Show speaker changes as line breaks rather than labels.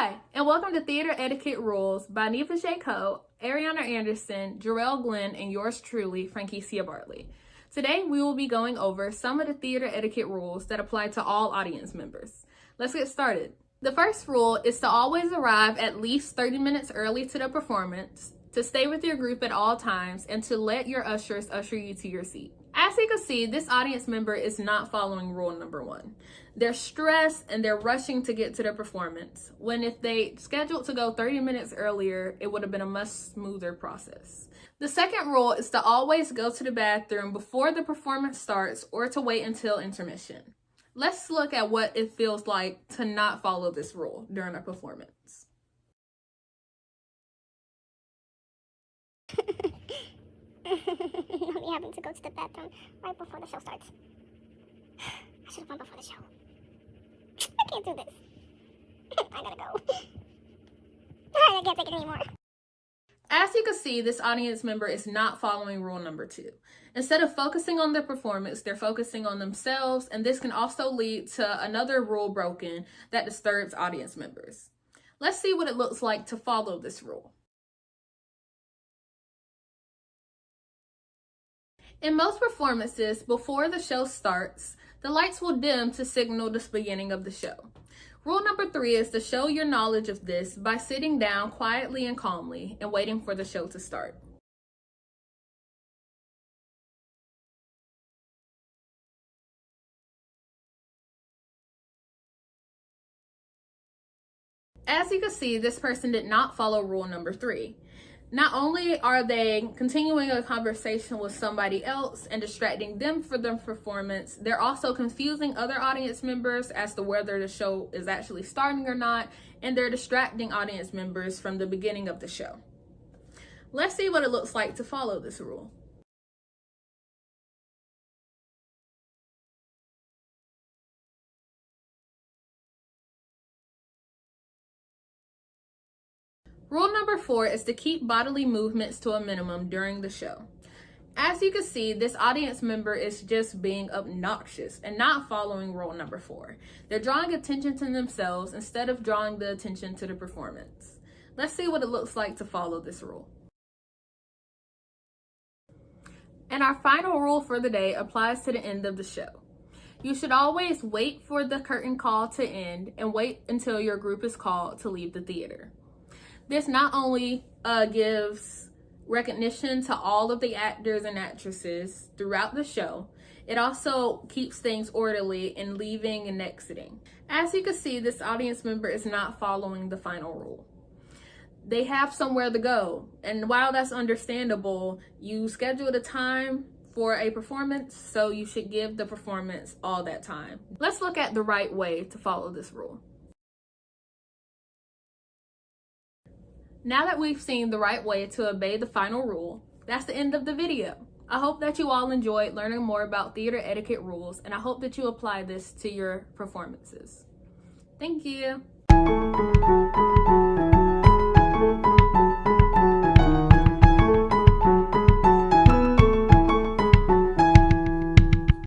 Hi, and welcome to Theater Etiquette Rules by Nifa J. Coe, Ariana Anderson, Jarrell Glenn, and yours truly, Frankicia Bartley. Today, we will be going over some of the theater etiquette rules that apply to all audience members. Let's get started. The first rule is to always arrive at least 30 minutes early to the performance, to stay with your group at all times, and to let your ushers usher you to your seat. As you can see, this audience member is not following rule number 1. They're stressed and they're rushing to get to their performance, when if they scheduled to go 30 minutes earlier, it would have been a much smoother process. The second rule is to always go to the bathroom before the performance starts or to wait until intermission. Let's look at what it feels like to not follow this rule during a performance.
Me having to go to the bathroom right before the show starts. I should have won before the show. I can't do this. I gotta go. I can't take it anymore.
As you can see, this audience member is not following rule number 2. Instead of focusing on their performance, they're focusing on themselves, and this can also lead to another rule broken that disturbs audience members. Let's see what it looks like to follow this rule. In most performances, before the show starts, the lights will dim to signal the beginning of the show. Rule number 3 is to show your knowledge of this by sitting down quietly and calmly and waiting for the show to start. As you can see, this person did not follow rule number 3. Not only are they continuing a conversation with somebody else and distracting them for their performance, they're also confusing other audience members as to whether the show is actually starting or not, and they're distracting audience members from the beginning of the show. Let's see what it looks like to follow this rule. Rule number 4 is to keep bodily movements to a minimum during the show. As you can see, this audience member is just being obnoxious and not following rule number 4. They're drawing attention to themselves instead of drawing the attention to the performance. Let's see what it looks like to follow this rule. And our final rule for the day applies to the end of the show. You should always wait for the curtain call to end and wait until your group is called to leave the theater. This not only gives recognition to all of the actors and actresses throughout the show, it also keeps things orderly in leaving and exiting. As you can see, this audience member is not following the final rule. They have somewhere to go, and while that's understandable, you scheduled a time for a performance, so you should give the performance all that time. Let's look at the right way to follow this rule. Now that we've seen the right way to obey the final rule, that's the end of the video. I hope that you all enjoyed learning more about theater etiquette rules, and I hope that you apply this to your performances. Thank you.